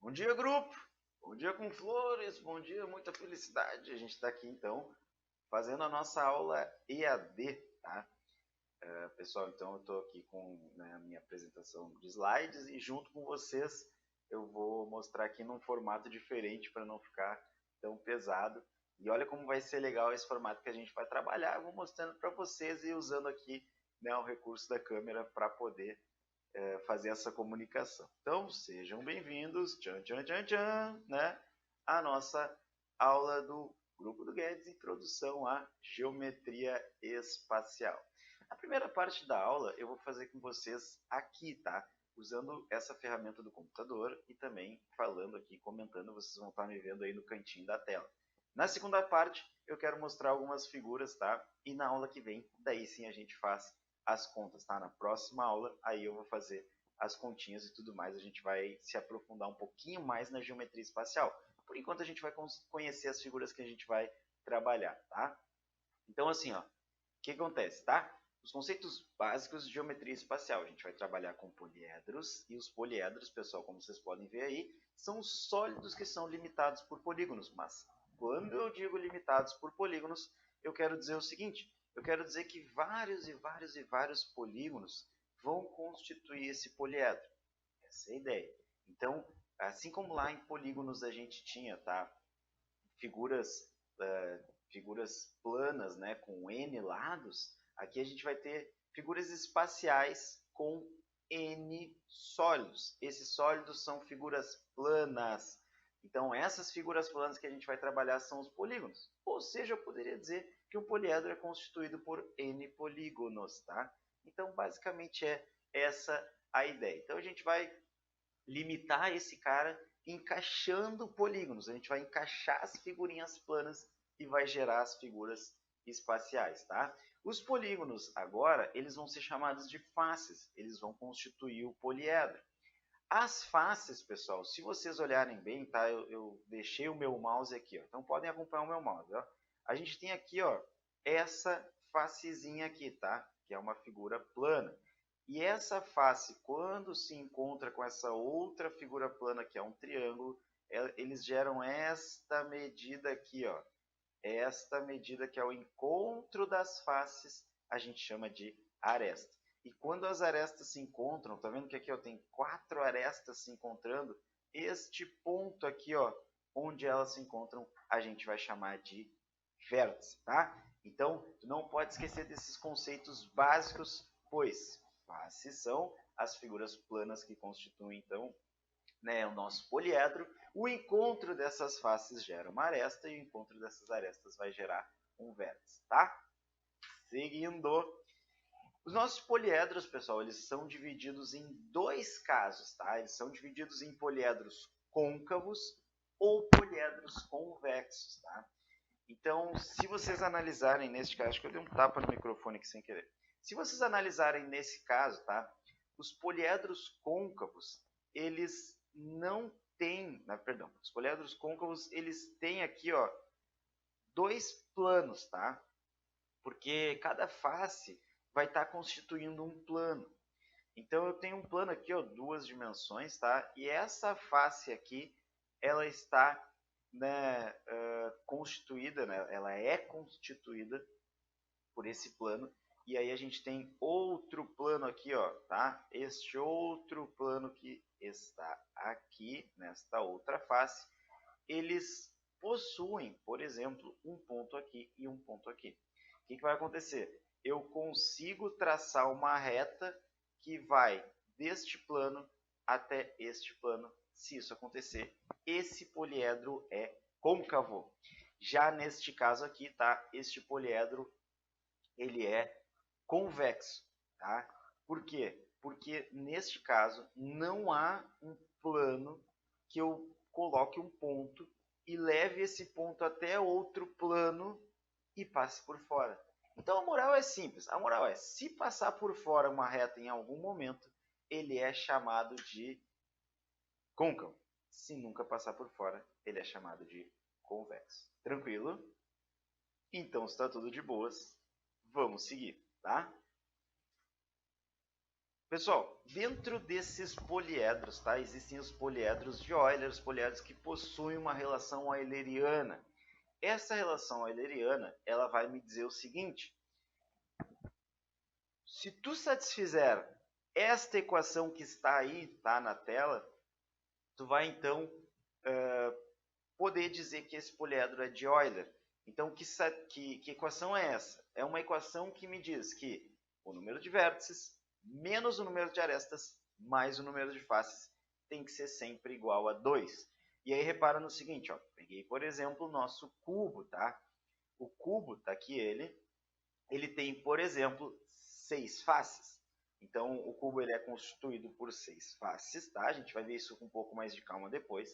Bom dia, grupo! Bom dia com flores, bom dia, muita felicidade. A gente está aqui então fazendo a nossa aula EAD, tá? Pessoal, então eu estou aqui com a minha apresentação de slides e junto com vocês eu vou mostrar aqui num formato diferente para não ficar tão pesado. E olha como vai ser legal esse formato que a gente vai trabalhar. Eu vou mostrando para vocês e usando aqui o recurso da câmera para poder fazer essa comunicação. Então, sejam bem-vindos, tchan, tchan, tchan, tchan, né? A nossa aula do Grupo do Guedes, Introdução à Geometria Espacial. A primeira parte da aula eu vou fazer com vocês aqui, tá? Usando essa ferramenta do computador e também falando aqui, comentando, vocês vão estar me vendo aí no cantinho da tela. Na segunda parte, eu quero mostrar algumas figuras, tá? E na aula que vem, daí sim a gente faz as contas, tá? Na próxima aula, aí eu vou fazer as continhas e tudo mais. A gente vai se aprofundar um pouquinho mais na geometria espacial. Por enquanto, a gente vai conhecer as figuras que a gente vai trabalhar, tá? Então, assim, ó, o que acontece, tá? Os conceitos básicos de geometria espacial. A gente vai trabalhar com poliedros, e os poliedros, pessoal, como vocês podem ver aí, são sólidos que são limitados por polígonos. Mas, quando eu digo limitados por polígonos, eu quero dizer o seguinte: eu quero dizer que vários polígonos vão constituir esse poliedro. Essa é a ideia. Então, assim como lá em polígonos a gente tinha, tá, figuras planas, né, com N lados, aqui a gente vai ter figuras espaciais com N sólidos. Esses sólidos são figuras planas. Então, essas figuras planas que a gente vai trabalhar são os polígonos. Ou seja, eu poderia dizer que um poliedro é constituído por N polígonos, tá? Então, basicamente é essa a ideia. Então, a gente vai limitar esse cara encaixando polígonos. A gente vai encaixar as figurinhas planas e vai gerar as figuras espaciais, tá? Os polígonos agora, eles vão ser chamados de faces. Eles vão constituir o poliedro. As faces, pessoal, se vocês olharem bem, tá? Eu deixei o meu mouse aqui, ó. Então podem acompanhar o meu mouse, ó. A gente tem aqui, ó, essa facezinha aqui, tá? Que é uma figura plana. E essa face, quando se encontra com essa outra figura plana, que é um triângulo, eles geram esta medida aqui, ó. Esta medida que é o encontro das faces, a gente chama de aresta. E quando as arestas se encontram, tá vendo que aqui ó, tem 4 arestas se encontrando? Este ponto aqui, ó, onde elas se encontram, a gente vai chamar de vértice, tá? Então, tu não pode esquecer desses conceitos básicos, pois faces são as figuras planas que constituem, então, o nosso poliedro. O encontro dessas faces gera uma aresta e o encontro dessas arestas vai gerar um vértice, tá? Seguindo. Os nossos poliedros, pessoal, eles são divididos em dois casos, tá? Eles são divididos em poliedros côncavos ou poliedros convexos, tá? Então, se vocês analisarem neste caso, acho que eu dei um tapa no microfone aqui sem querer. Se vocês analisarem nesse caso, tá? Os poliedros côncavos, eles não têm, perdão, os poliedros côncavos, eles têm aqui, ó, dois planos, tá? Porque cada face vai estar constituindo um plano. Então eu tenho um plano aqui, ó, 2 dimensões, tá? E essa face aqui, ela está constituída, né? Ela é constituída por esse plano. E aí a gente tem outro plano aqui, ó, tá? Este outro plano que está aqui, nesta outra face, eles possuem, por exemplo, um ponto aqui e um ponto aqui. O que vai acontecer? Eu consigo traçar uma reta que vai deste plano até este plano. Se isso acontecer, esse poliedro é côncavo. Já neste caso aqui, tá? Este poliedro ele é convexo, tá? Por quê? Porque neste caso não há um plano que eu coloque um ponto e leve esse ponto até outro plano e passe por fora. Então a moral é simples. A moral é, se passar por fora uma reta em algum momento, ele é chamado de côncavo. Se nunca passar por fora, ele é chamado de convexo. Tranquilo? Então, se está tudo de boas, vamos seguir, tá? Pessoal, dentro desses poliedros, tá? Existem os poliedros de Euler, os poliedros que possuem uma relação euleriana. Essa relação euleriana, ela vai me dizer o seguinte: se tu satisfizer esta equação que está aí, tá na tela, tu vai então poder dizer que esse poliedro é de Euler. Então, que equação é essa? É uma equação que me diz que o número de vértices menos o número de arestas mais o número de faces tem que ser sempre igual a 2. E aí repara no seguinte, ó, peguei, por exemplo, o nosso cubo, tá? O cubo, tá aqui ele tem, por exemplo, 6 faces. Então, o cubo ele é constituído por 6 faces, tá? A gente vai ver isso com um pouco mais de calma depois.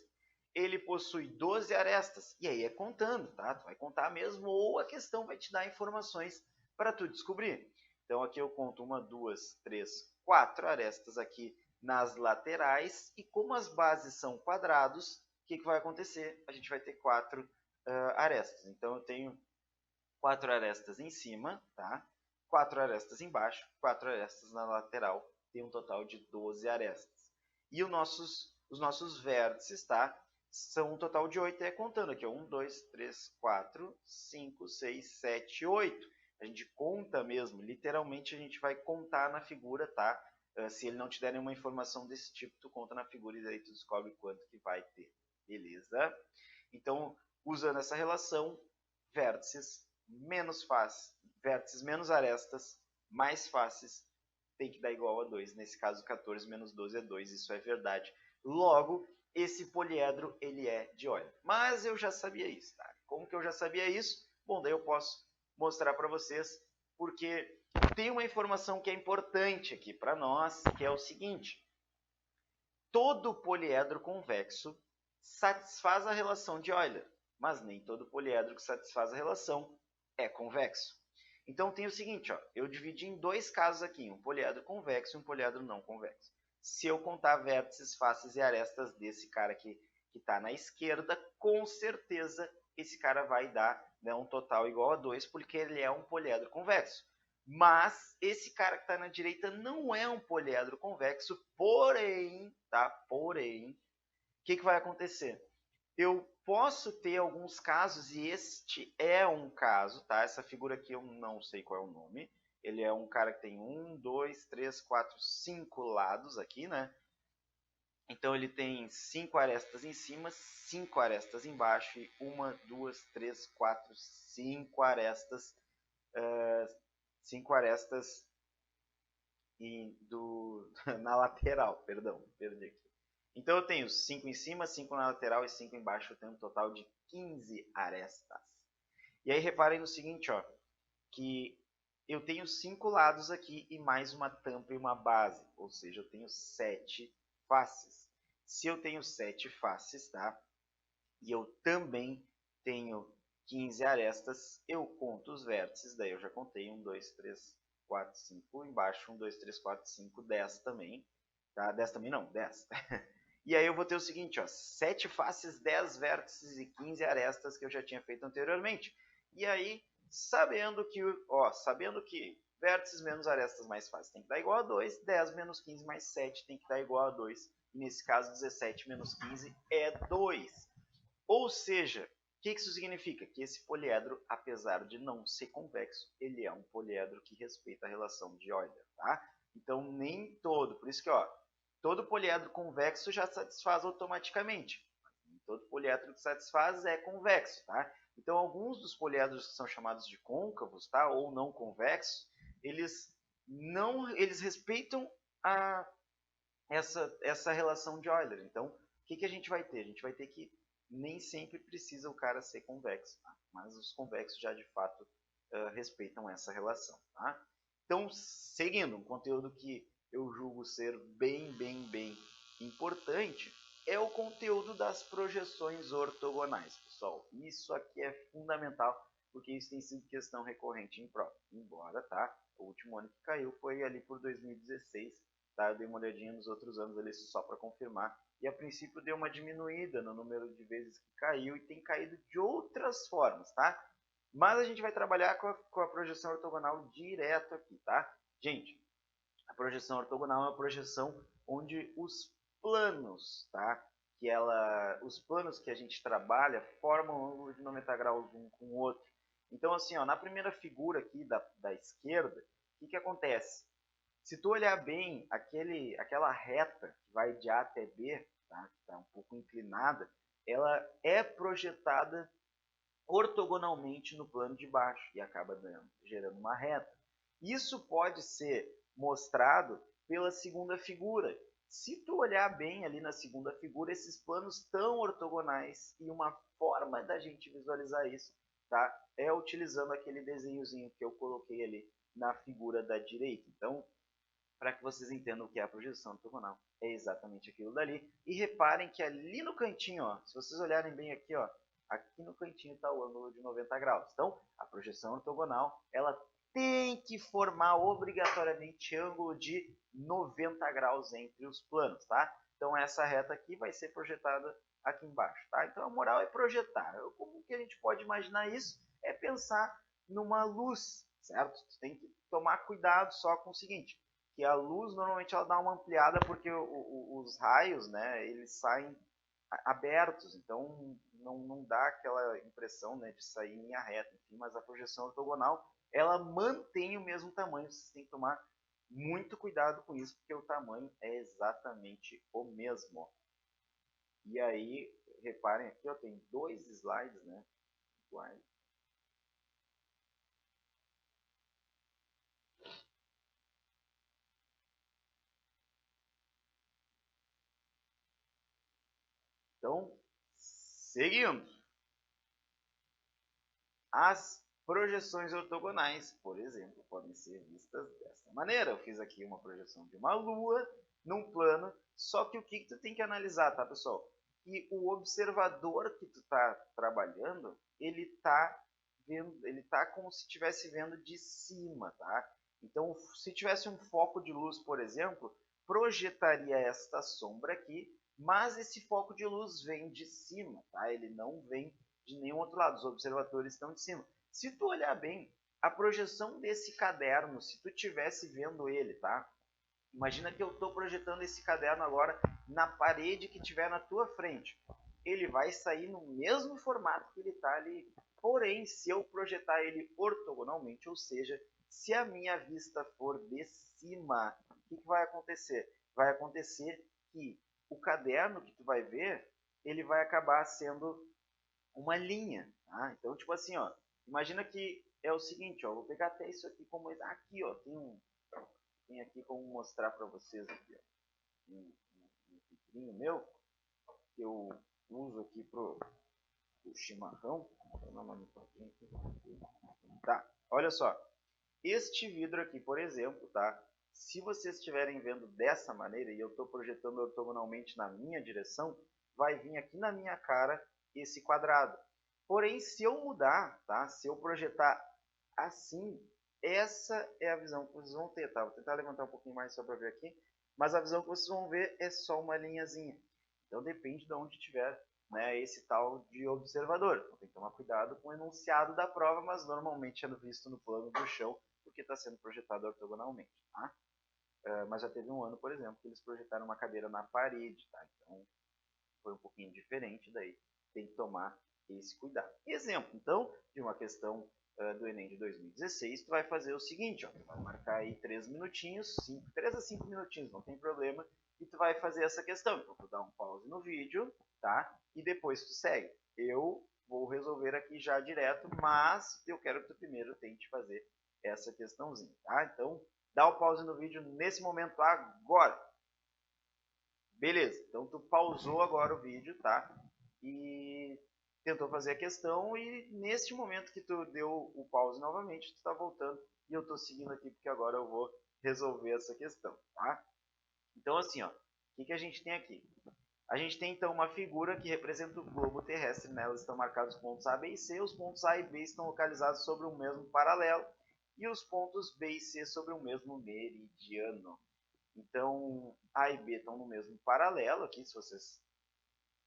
Ele possui 12 arestas, e aí é contando, tá? Tu vai contar mesmo, ou a questão vai te dar informações para tu descobrir. Então, aqui eu conto 1, 2, 3, 4 arestas aqui nas laterais, e como as bases são quadrados, o que vai acontecer? A gente vai ter 4 arestas. Então, eu tenho 4 arestas em cima, tá? 4 arestas embaixo, 4 arestas na lateral, tem um total de 12 arestas. E os nossos vértices, tá? São um total de 8, é contando aqui, ó, 1, 2, 3, 4, 5, 6, 7, 8. A gente conta mesmo, literalmente a gente vai contar na figura, tá? Se ele não te der nenhuma informação desse tipo, tu conta na figura e daí tu descobre quanto que vai ter, beleza? Então, usando essa relação, vértices menos faces, vértices menos arestas, mais faces, tem que dar igual a 2. Nesse caso, 14 menos 12 é 2, isso é verdade. Logo, esse poliedro ele é de Euler. Mas eu já sabia isso, tá? Como que eu já sabia isso? Bom, daí eu posso mostrar para vocês, porque tem uma informação que é importante aqui para nós, que é o seguinte: todo poliedro convexo satisfaz a relação de Euler, mas nem todo poliedro que satisfaz a relação é convexo. Então tem o seguinte, ó, eu dividi em dois casos aqui, um poliedro convexo e um poliedro não convexo. Se eu contar vértices, faces e arestas desse cara aqui que está na esquerda, com certeza esse cara vai dar, né, um total igual a 2, porque ele é um poliedro convexo. Mas esse cara que está na direita não é um poliedro convexo, porém, tá? Porém, o que vai acontecer? Eu posso ter alguns casos, e este é um caso, tá? Essa figura aqui eu não sei qual é o nome. Ele é um cara que tem 1, 2, 3, 4, 5 lados aqui, né? Então ele tem 5 arestas em cima, 5 arestas embaixo e 1, 2, 3, 4, 5 arestas, 5 arestas na lateral, perdão, perdi aqui. Então eu tenho 5 em cima, 5 na lateral e 5 embaixo, eu tenho um total de 15 arestas. E aí reparem no seguinte, ó, que eu tenho 5 lados aqui e mais uma tampa e uma base, ou seja, eu tenho 7 faces. Se eu tenho 7 faces, tá? E eu também tenho 15 arestas, eu conto os vértices, daí eu já contei 1, 2, 3, 4, 5, embaixo 1, 2, 3, 4, 5, 10 também, tá? 10 também não, 10. E aí eu vou ter o seguinte, ó, 7 faces, 10 vértices e 15 arestas que eu já tinha feito anteriormente. E aí, sabendo que vértices menos arestas mais faces tem que dar igual a 2, 10 menos 15 mais 7 tem que dar igual a 2. E nesse caso, 17 menos 15 é 2. Ou seja, o que isso significa? Que esse poliedro, apesar de não ser convexo, ele é um poliedro que respeita a relação de Euler, tá? Então, nem todo, por isso que, ó, todo poliedro convexo já satisfaz automaticamente. Nem todo poliedro que satisfaz é convexo, tá? Então, alguns dos poliedros que são chamados de côncavos, tá? Ou não convexos, eles respeitam essa relação de Euler. Então, o que a gente vai ter? A gente vai ter que nem sempre precisa o cara ser convexo, tá? Mas os convexos já de fato respeitam essa relação, tá? Então, seguindo, um conteúdo que eu julgo ser bem importante é o conteúdo das projeções ortogonais, pessoal. Isso aqui é fundamental, porque isso tem sido questão recorrente em prova. Embora, tá? O último ano que caiu foi ali por 2016, tá? Eu dei uma olhadinha nos outros anos ali só para confirmar. E a princípio deu uma diminuída no número de vezes que caiu e tem caído de outras formas, tá? Mas a gente vai trabalhar com a projeção ortogonal direto aqui, tá? Gente, a A projeção ortogonal é uma projeção onde os planos, tá? Os planos que a gente trabalha formam um ângulo de 90 graus um com o outro. Então, assim, ó, na primeira figura aqui da esquerda, o que acontece? Se tu olhar bem, aquela reta que vai de A até B, tá? Que está um pouco inclinada, ela é projetada ortogonalmente no plano de baixo e acaba gerando uma reta. Isso pode ser mostrado pela segunda figura. Se tu olhar bem ali na segunda figura, esses planos estão ortogonais e uma forma da gente visualizar isso, tá, é utilizando aquele desenhozinho que eu coloquei ali na figura da direita. Então, para que vocês entendam o que é a projeção ortogonal, é exatamente aquilo dali. E reparem que ali no cantinho, ó, se vocês olharem bem aqui, ó, aqui no cantinho está o ângulo de 90 graus. Então, a projeção ortogonal, ela tem que formar obrigatoriamente ângulo de 90 graus entre os planos, tá? Então, essa reta aqui vai ser projetada aqui embaixo, tá? Então, a moral é projetar. Como que a gente pode imaginar isso? É pensar numa luz, certo? Você tem que tomar cuidado só com o seguinte, que a luz normalmente ela dá uma ampliada porque os raios, né, eles saem abertos, então não dá aquela impressão, né, de sair em linha reta, enfim, mas a projeção ortogonal ela mantém o mesmo tamanho, vocês têm que tomar muito cuidado com isso, porque o tamanho é exatamente o mesmo. E aí, reparem aqui, ó, tem 2 slides, né, iguais. Então, seguindo. As projeções ortogonais, por exemplo, podem ser vistas dessa maneira. Eu fiz aqui uma projeção de uma lua num plano, só que o que tu tem que analisar, tá, pessoal? Que o observador que tu tá trabalhando, ele tá como se estivesse vendo de cima, tá? Então, se tivesse um foco de luz, por exemplo, projetaria esta sombra aqui, mas esse foco de luz vem de cima, tá? Ele não vem de nenhum outro lado, os observadores estão de cima. Se tu olhar bem, a projeção desse caderno, se tu estivesse vendo ele, tá? Imagina que eu estou projetando esse caderno agora na parede que tiver na tua frente. Ele vai sair no mesmo formato que ele está ali. Porém, se eu projetar ele ortogonalmente, ou seja, se a minha vista for de cima, o que vai acontecer? Vai acontecer que o caderno que tu vai ver, ele vai acabar sendo uma linha, tá? Então, tipo assim, ó, imagina que é o seguinte, ó, vou pegar até isso aqui como aqui, ó, tem aqui como mostrar para vocês aqui, ó, um vidrinho meu que eu uso aqui pro chimarrão. Tá, olha só, este vidro aqui, por exemplo, tá? Se vocês estiverem vendo dessa maneira e eu estou projetando ortogonalmente na minha direção, vai vir aqui na minha cara esse quadrado. Porém, se eu mudar, tá? Se eu projetar assim, essa é a visão que vocês vão ter, tá? Vou tentar levantar um pouquinho mais só para ver aqui. Mas a visão que vocês vão ver é só uma linhazinha. Então depende de onde tiver, né, esse tal de observador. Então tem que tomar cuidado com o enunciado da prova, mas normalmente é visto no plano do chão, porque está sendo projetado ortogonalmente, tá? Mas já teve um ano, por exemplo, que eles projetaram uma cadeira na parede, tá? Então foi um pouquinho diferente, daí tem que tomar esse cuidado. Exemplo, então, de uma questão do Enem de 2016, tu vai fazer o seguinte, ó, tu vai marcar aí 3 minutinhos, 3 a 5 minutinhos, não tem problema, e tu vai fazer essa questão. Então, tu dá um pause no vídeo, tá? E depois tu segue. Eu vou resolver aqui já direto, mas eu quero que tu primeiro tente fazer essa questãozinha, tá? Então, dá o pause no vídeo nesse momento agora. Beleza, então tu pausou agora o vídeo, tá? E tentou fazer a questão e neste momento que tu deu o pause novamente, tu está voltando e eu estou seguindo aqui porque agora eu vou resolver essa questão, tá? Então assim, ó, o que a gente tem aqui? A gente tem então uma figura que representa o globo terrestre, nelas estão marcados os pontos A, B e C, os pontos A e B estão localizados sobre o mesmo paralelo e os pontos B e C sobre o mesmo meridiano. Então, A e B estão no mesmo paralelo aqui, se vocês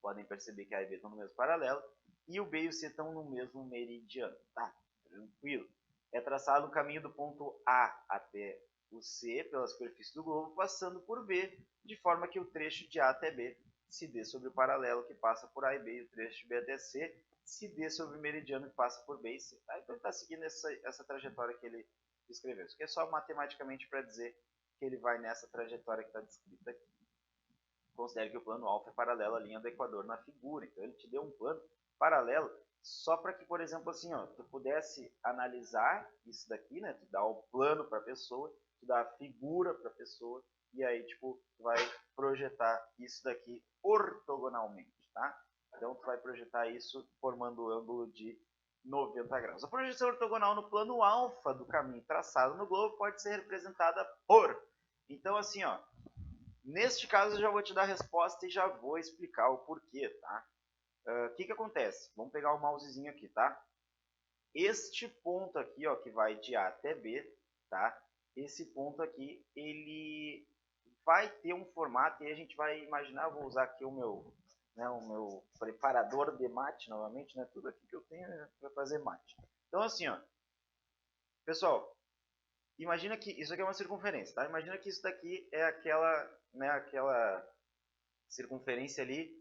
podem perceber que A e B estão no mesmo paralelo, e o B e o C estão no mesmo meridiano, tá? Tranquilo. É traçado o caminho do ponto A até o C pela superfície do globo passando por B, de forma que o trecho de A até B se dê sobre o paralelo que passa por A e B, e o trecho de B até C se dê sobre o meridiano que passa por B e C. Tá? Então ele está seguindo essa trajetória que ele escreveu. Isso aqui é só matematicamente para dizer que ele vai nessa trajetória que está descrita aqui. Considere que o plano alfa é paralelo à linha do Equador na figura. Então ele te deu um plano paralelo só para que, por exemplo, assim, ó, tu pudesse analisar isso daqui, né? Tu dá o plano para a pessoa, tu dá a figura para a pessoa e aí, tipo, tu vai projetar isso daqui ortogonalmente, tá? Então tu vai projetar isso formando o ângulo de 90 graus. A projeção ortogonal no plano alfa do caminho traçado no globo pode ser representada por... Então, assim, ó, neste caso eu já vou te dar a resposta e já vou explicar o porquê, tá? O que acontece? Vamos pegar o mousezinho aqui, tá? Este ponto aqui, ó, que vai de A até B, tá? Esse ponto aqui, ele vai ter um formato e a gente vai imaginar, vou usar aqui o meu preparador de mate novamente, né? Tudo aqui que eu tenho é para fazer mate. Então, assim, ó, pessoal, imagina que isso aqui é uma circunferência, tá? Imagina que isso daqui é aquela circunferência ali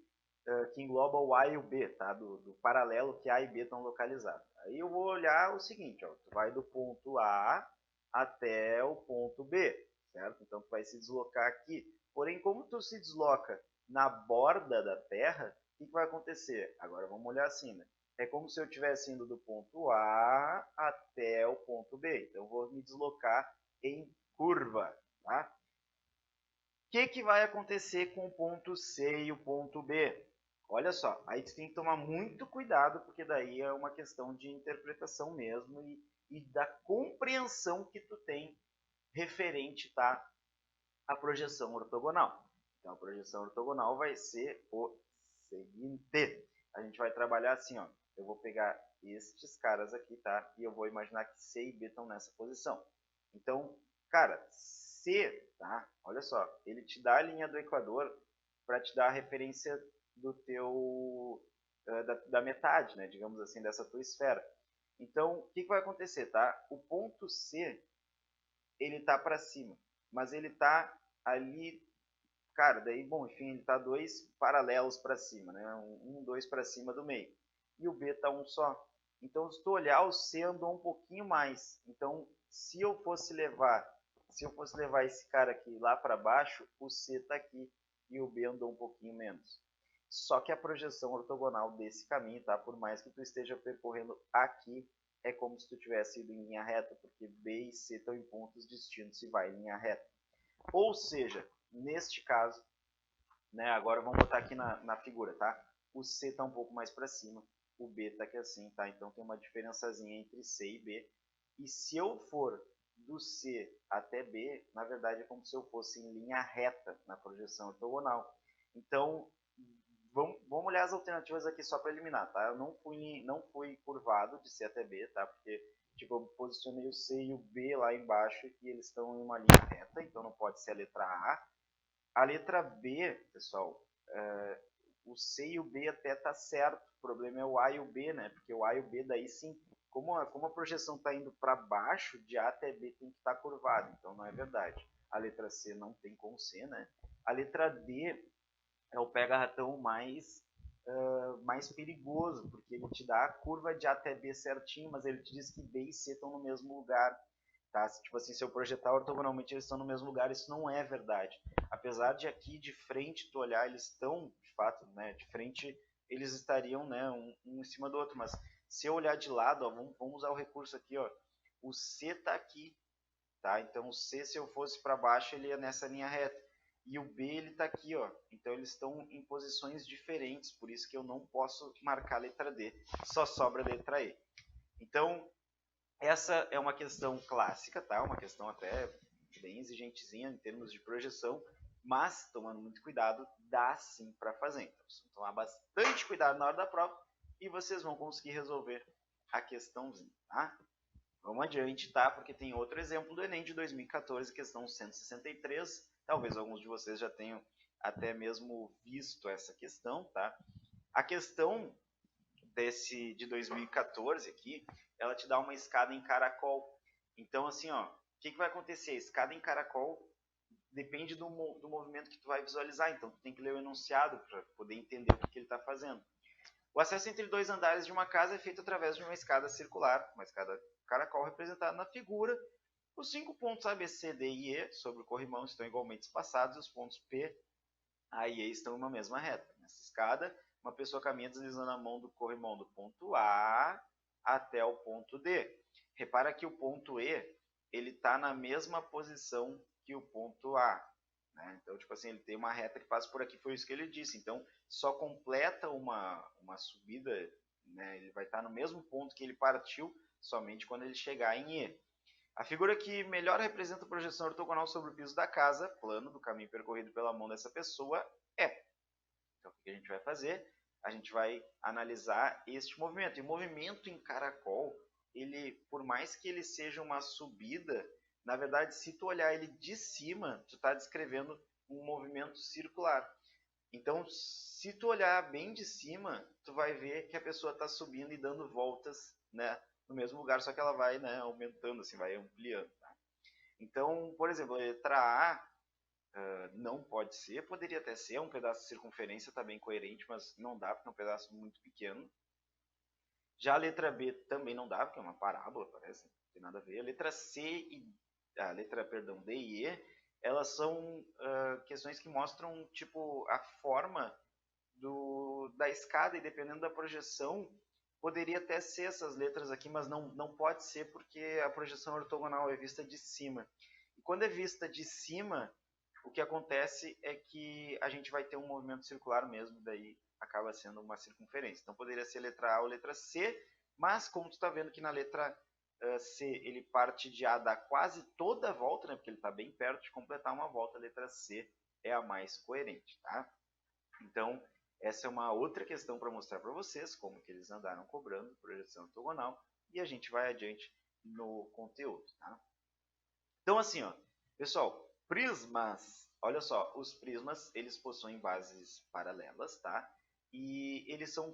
que engloba o A e o B, tá? Do paralelo que A e B estão localizados. Aí eu vou olhar o seguinte, ó, tu vai do ponto A até o ponto B, certo? Então tu vai se deslocar aqui. Porém, como tu se desloca na borda da Terra, o que vai acontecer? Agora vamos olhar assim, né? É como se eu estivesse indo do ponto A até o ponto B. Então eu vou me deslocar em curva, tá? O que vai acontecer com o ponto C e o ponto B? Olha só, aí tu tem que tomar muito cuidado, porque daí é uma questão de interpretação mesmo e da compreensão que tu tem referente, tá, à projeção ortogonal. Então a projeção ortogonal vai ser o seguinte. A gente vai trabalhar assim, ó. Eu vou pegar estes caras aqui, tá? E eu vou imaginar que C e B estão nessa posição. Então, cara, C, tá? Olha só, ele te dá a linha do Equador para te dar a referência do teu da metade, né? Digamos assim, dessa tua esfera. Então, o que vai acontecer, tá? O ponto C, ele tá para cima, mas ele tá ali, cara, daí, bom, enfim, ele tá dois paralelos para cima, né? Dois para cima do meio. E o B tá um só. Então, se tu olhar, o C andou um pouquinho mais. Então, se eu fosse levar esse cara aqui lá para baixo, o C tá aqui e o B andou um pouquinho menos. Só que a projeção ortogonal desse caminho, tá? Por mais que tu esteja percorrendo aqui, é como se tu tivesse ido em linha reta, porque B e C estão em pontos distintos e vai em linha reta. Ou seja, neste caso, né, agora vamos botar aqui na figura, tá? O C está um pouco mais para cima, o B está aqui assim, tá? Então tem uma diferençazinha entre C e B. E se eu for do C até B, na verdade é como se eu fosse em linha reta na projeção ortogonal. Então, vamos olhar as alternativas aqui só para eliminar, tá? Eu não fui curvado de C até B, tá? Porque tipo, eu posicionei o C e o B lá embaixo e eles estão em uma linha reta, então não pode ser a letra A. A letra B, pessoal, o C e o B até tá certo, o problema é o A e o B, né? Porque o A e o B daí sim, como a projeção está indo para baixo, de A até B tem que estar curvado, então não é verdade. A letra C não tem como ser, né? A letra D é o pega-ratão mais perigoso, porque ele te dá a curva de A até B certinho, mas ele te diz que B e C estão no mesmo lugar. Tá? Tipo assim, se eu projetar ortogonalmente, eles estão no mesmo lugar, isso não é verdade. Apesar de aqui de frente tu olhar, eles estão, de fato, né, de frente, eles estariam, né, um em cima do outro, mas se eu olhar de lado, ó, vamos usar o recurso aqui, ó, o C está aqui, tá? Então o C, se eu fosse para baixo, ele ia nessa linha reta. E o B, ele está aqui, ó. Então eles estão em posições diferentes, por isso que eu não posso marcar a letra D. Só sobra a letra E. Então, essa é uma questão clássica, tá? Uma questão até bem exigentezinha em termos de projeção, mas, tomando muito cuidado, dá sim para fazer. Então, vocês vão tomar bastante cuidado na hora da prova e vocês vão conseguir resolver a questãozinha, tá? Vamos adiante, tá? Porque tem outro exemplo do Enem de 2014, questão 163. Talvez alguns de vocês já tenham até mesmo visto essa questão, tá? A questão de 2014 aqui, ela te dá uma escada em caracol. Então, assim, ó, o que vai acontecer? A escada em caracol depende do movimento que tu vai visualizar, então tu tem que ler o enunciado para poder entender o que ele está fazendo. O acesso entre dois andares de uma casa é feito através de uma escada circular, uma escada caracol representada na figura. Os 5 pontos A, B, C, D e E sobre o corrimão estão igualmente espaçados e os pontos P, A e E estão em uma mesma reta. Nessa escada, uma pessoa caminha deslizando a mão do corrimão do ponto A até o ponto D. Repara que o ponto E ele está na mesma posição que o ponto A. Né? Então, tipo assim, ele tem uma reta que passa por aqui, foi isso que ele disse. Então, só completa uma subida, né? Ele vai estar no mesmo ponto que ele partiu, somente quando ele chegar em E. A figura que melhor representa a projeção ortogonal sobre o piso da casa, plano do caminho percorrido pela mão dessa pessoa, é. Então, o que a gente vai fazer? A gente vai analisar este movimento. E o movimento em caracol, ele, por mais que ele seja uma subida, na verdade, se tu olhar ele de cima, tu está descrevendo um movimento circular. Então, se tu olhar bem de cima, tu vai ver que a pessoa está subindo e dando voltas, né, no mesmo lugar, só que ela vai, né, aumentando, assim, vai ampliando. Tá? Então, por exemplo, a letra A não pode ser, poderia até ser, um pedaço de circunferência está bem coerente, mas não dá, porque é um pedaço muito pequeno. Já a letra B também não dá, porque é uma parábola, parece, não tem nada a ver. A letra C e a letra, perdão, D e E, elas são questões que mostram tipo a forma da escada, e dependendo da projeção, poderia até ser essas letras aqui, mas não pode ser porque a projeção ortogonal é vista de cima. E quando é vista de cima, o que acontece é que a gente vai ter um movimento circular mesmo, daí acaba sendo uma circunferência. Então poderia ser letra A ou letra C, mas como tu está vendo que na letra C ele parte de A, dá quase toda a volta, né, porque ele está bem perto de completar uma volta, a letra C é a mais coerente. Tá? Então, essa é uma outra questão para mostrar para vocês, como que eles andaram cobrando projeção ortogonal, e a gente vai adiante no conteúdo. Tá? Então, assim, ó, pessoal, prismas, olha só, os prismas, eles possuem bases paralelas, tá? E eles são,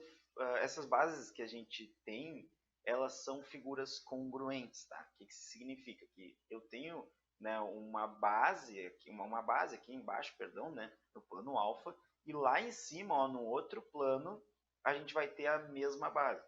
essas bases que a gente tem, elas são figuras congruentes, tá? O que isso significa? Que eu tenho, né, uma base aqui embaixo, perdão, né, no plano alfa, e lá em cima, ó, no outro plano, a gente vai ter a mesma base.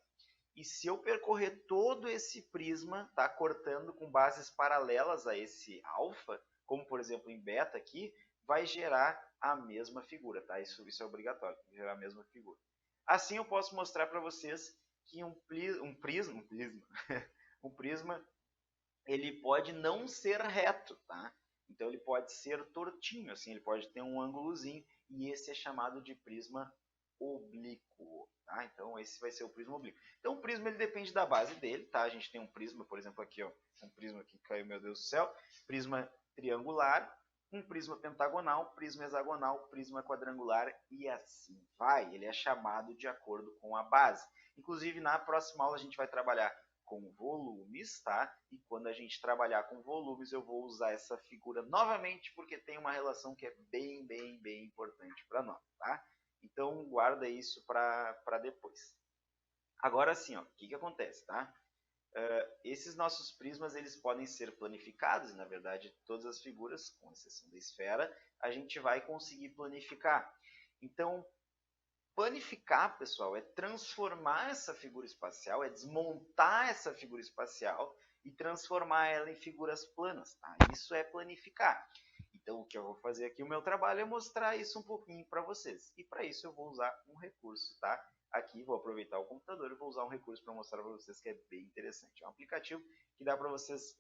E se eu percorrer todo esse prisma, tá, cortando com bases paralelas a esse alfa, como por exemplo em beta aqui, vai gerar a mesma figura, tá? Isso é obrigatório, gerar a mesma figura. Assim eu posso mostrar para vocês que um prisma, ele pode não ser reto, tá? Então ele pode ser tortinho, assim, ele pode ter um ângulozinho, e esse é chamado de prisma oblíquo. Tá? Então esse vai ser o prisma oblíquo. Então o prisma ele depende da base dele, tá? A gente tem um prisma, por exemplo, aqui, ó, um prisma que caiu, meu Deus do céu, prisma triangular, um prisma pentagonal, prisma hexagonal, prisma quadrangular e assim vai. Ele é chamado de acordo com a base. Inclusive na próxima aula a gente vai trabalhar com volumes, tá? E quando a gente trabalhar com volumes, eu vou usar essa figura novamente, porque tem uma relação que é bem, bem, bem importante para nós, tá? Então, guarda isso para depois. Agora sim, o que acontece, tá? Esses nossos prismas, eles podem ser planificados, e na verdade, todas as figuras, com exceção da esfera, a gente vai conseguir planificar. Então, planificar, pessoal, é transformar essa figura espacial, é desmontar essa figura espacial e transformar ela em figuras planas, tá? Isso é planificar. Então, o que eu vou fazer aqui, o meu trabalho é mostrar isso um pouquinho para vocês. E para isso eu vou usar um recurso, tá? Aqui, vou aproveitar o computador e vou usar um recurso para mostrar para vocês que é bem interessante. É um aplicativo que dá para vocês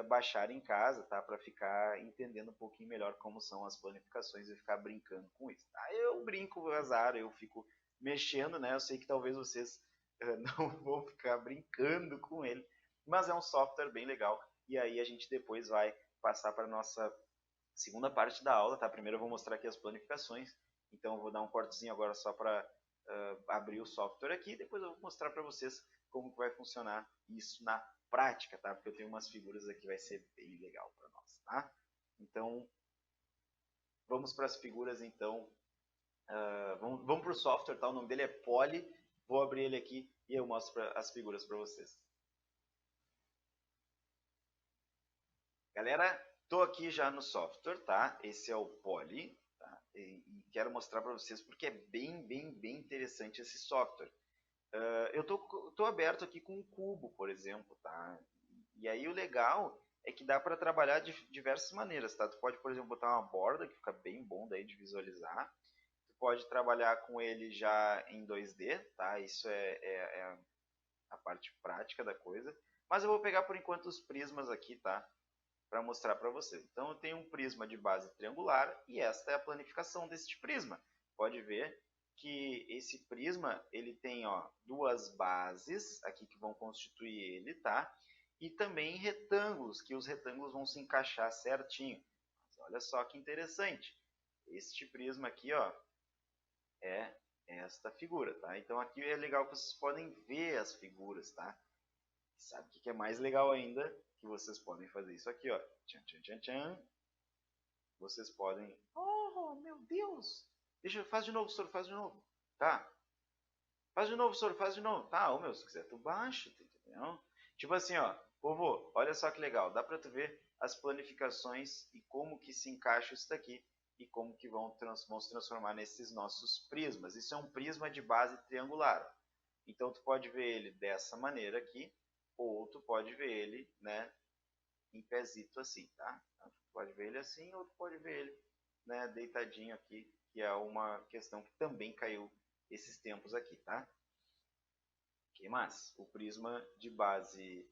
baixarem em casa, tá? Para ficar entendendo um pouquinho melhor como são as planificações e ficar brincando com isso, tá? Eu brinco, azar, eu fico mexendo, né? Eu sei que talvez vocês não vão ficar brincando com ele, mas é um software bem legal. E aí a gente depois vai passar para a nossa segunda parte da aula, tá? Primeiro eu vou mostrar aqui as planificações, então eu vou dar um cortezinho agora só para abrir o software aqui, depois eu vou mostrar para vocês como que vai funcionar isso na prática, tá? Porque eu tenho umas figuras aqui, vai ser bem legal para nós, tá? Então, vamos para as figuras, então. Vamos para o software, tá? O nome dele é Poly, vou abrir ele aqui e eu mostro as figuras para vocês. Galera, tô aqui já no software, tá? Esse é o Poly, tá? E quero mostrar para vocês porque é bem interessante esse software. Eu tô aberto aqui com um cubo, por exemplo, tá? E aí o legal é que dá para trabalhar de diversas maneiras, tá? Tu pode, por exemplo, botar uma borda, que fica bem bom daí de visualizar. Tu pode trabalhar com ele já em 2D, tá? Isso é a parte prática da coisa. Mas eu vou pegar por enquanto os prismas aqui, tá? Para mostrar para vocês. Então eu tenho um prisma de base triangular e esta é a planificação deste prisma. Pode ver que esse prisma ele tem duas bases aqui que vão constituir ele, tá? E também retângulos, que os retângulos vão se encaixar certinho. Mas olha só que interessante. Este prisma aqui, é esta figura, tá? Então aqui é legal que vocês podem ver as figuras, tá? Sabe o que é mais legal ainda? Que vocês podem fazer isso aqui, ó. Tchan, tchan, tchan, tchan. Vocês podem... Oh, meu Deus! Faz de novo, Soro, faz de novo. Tá? Faz de novo, Soro, faz de novo. Tá, ô meu, se quiser tu baixa, entendeu? Tipo assim, ó. Povo, olha só que legal. Dá pra tu ver as planificações e como que se encaixa isso daqui e como que vão se transformar nesses nossos prismas. Isso é um prisma de base triangular. Então tu pode ver ele dessa maneira aqui, ou tu pode ver ele, né, em pezito assim, tá? Então, tu pode ver ele assim, ou tu pode ver ele, né, deitadinho aqui, que é uma questão que também caiu esses tempos aqui, tá? Que mais? O prisma de base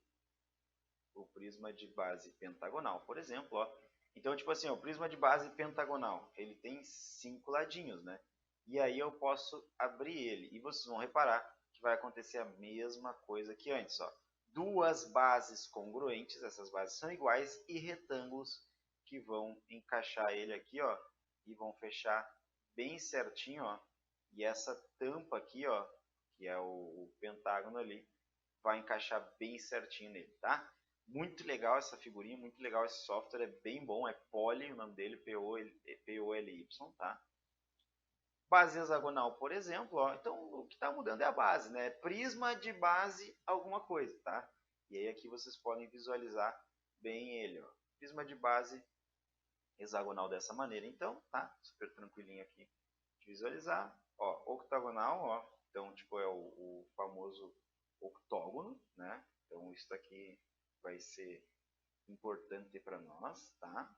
pentagonal, por exemplo, ó. Então, tipo assim, ó, o prisma de base pentagonal, ele tem 5 ladinhos, né? E aí eu posso abrir ele. E vocês vão reparar que vai acontecer a mesma coisa que antes, ó. Duas bases congruentes, essas bases são iguais, e retângulos que vão encaixar ele aqui, ó, e vão fechar bem certinho, ó. E essa tampa aqui, ó, que é o pentágono ali, vai encaixar bem certinho nele, tá? Muito legal essa figurinha, muito legal esse software, é bem bom, é Poly, o nome dele, P-O-L-Y, tá? Base hexagonal, por exemplo, ó, então o que está mudando é a base, né? Prisma de base alguma coisa, tá? E aí aqui vocês podem visualizar bem ele, ó. Prisma de base hexagonal dessa maneira, então, tá? Super tranquilinho aqui de visualizar. Ó, octagonal, ó, então, tipo, é o famoso octógono, né? Então, isso aqui vai ser importante para nós, tá?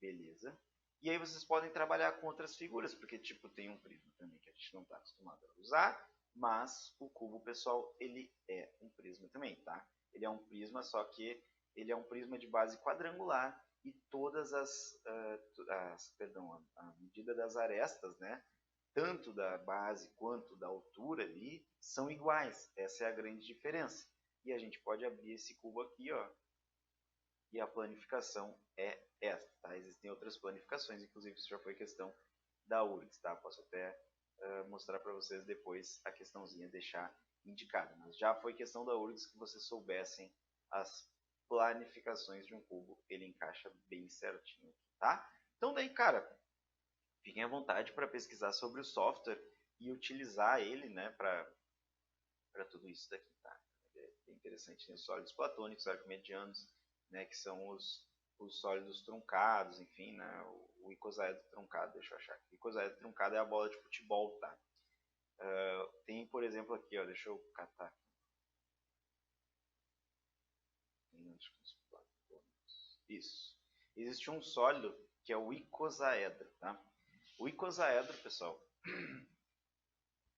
Beleza. E aí vocês podem trabalhar com outras figuras, porque tipo tem um prisma também que a gente não está acostumado a usar, mas o cubo, pessoal, ele é um prisma também, tá? Ele é um prisma, só que ele é um prisma de base quadrangular e todas perdão, a medida das arestas, né? Tanto da base quanto da altura ali são iguais. Essa é a grande diferença. E a gente pode abrir esse cubo aqui, ó, e a planificação é esta, tá? Existem outras planificações, inclusive isso já foi questão da URGS, tá? Posso até mostrar para vocês depois a questãozinha, deixar indicada, mas já foi questão da URGS que vocês soubessem as planificações de um cubo, ele encaixa bem certinho, tá? Então daí, cara, fiquem à vontade para pesquisar sobre o software e utilizar ele, né, para tudo isso daqui, tá? É bem interessante, tem os sólidos platônicos, arquimedianos, né, que são os sólidos truncados, enfim, né, o icosaedro truncado, deixa eu achar aqui. O icosaedro truncado é a bola de futebol, tá? Tem, por exemplo, aqui, ó, deixa eu catar aqui. Isso. Existe um sólido que é o icosaedro, tá? O icosaedro, pessoal,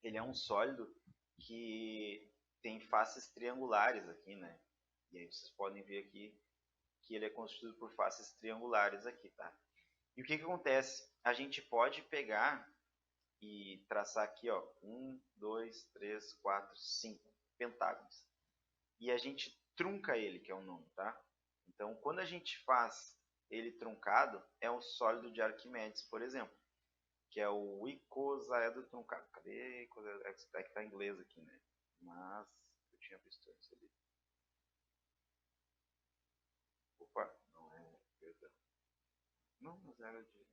ele é um sólido que tem faces triangulares aqui, né? E aí vocês podem ver aqui que ele é constituído por faces triangulares aqui, tá? E o que que acontece? A gente pode pegar e traçar aqui, ó, 1, 2, 3, 4, 5 pentágonos. E a gente trunca ele, que é o nome, tá? Então, quando a gente faz ele truncado, é um sólido de Arquimedes, por exemplo, que é o icosaedro truncado. Cadê icosaedro? É que tá em inglês aqui, né? Mas eu tinha visto antes ali. Opa, não é, perdão. Não, mas era de...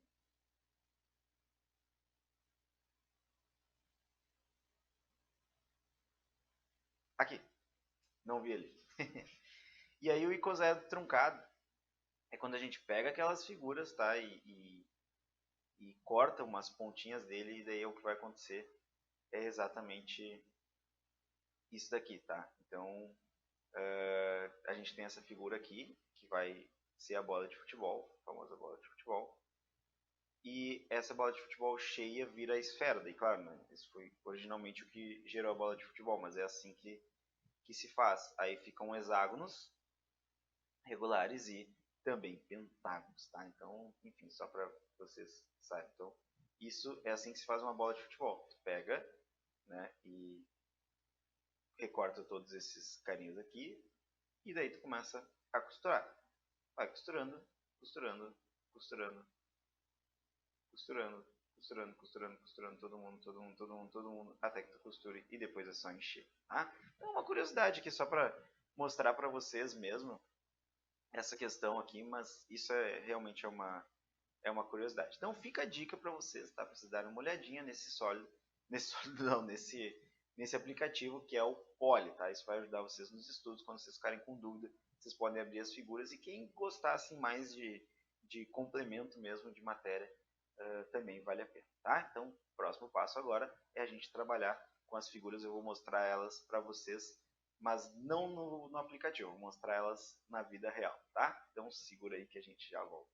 Aqui, não vi ele. E aí o icosaedro truncado é quando a gente pega aquelas figuras, tá? E corta umas pontinhas dele, e daí é o que vai acontecer é exatamente isso daqui, tá? Então, a gente tem essa figura aqui, que vai ser a bola de futebol, a famosa bola de futebol. E essa bola de futebol cheia vira a esfera. Daí, claro, né? Isso foi originalmente o que gerou a bola de futebol, mas é assim que se faz. Aí ficam hexágonos regulares e também pentágonos, tá? Então, enfim, só para vocês saibam. Então, isso é assim que se faz uma bola de futebol. Tu pega, né, e recorta todos esses carinhos aqui, e daí tu começa a costurar. Vai costurando, costurando, costurando, costurando, costurando, costurando, costurando, todo mundo, todo mundo, todo mundo, todo mundo, até que tu costure e depois é só encher, tá? Então, uma curiosidade aqui só para mostrar para vocês mesmo essa questão aqui, mas isso realmente é uma curiosidade. Então fica a dica para vocês, tá? Para vocês darem uma olhadinha nesse sólido não, nesse aplicativo que é o Poly, tá? Isso vai ajudar vocês nos estudos, quando vocês ficarem com dúvida, vocês podem abrir as figuras e quem gostar assim, mais de complemento mesmo de matéria, também vale a pena, tá? Então, o próximo passo agora é a gente trabalhar com as figuras, eu vou mostrar elas para vocês, mas não no aplicativo, vou mostrar elas na vida real, tá? Então segura aí que a gente já volta.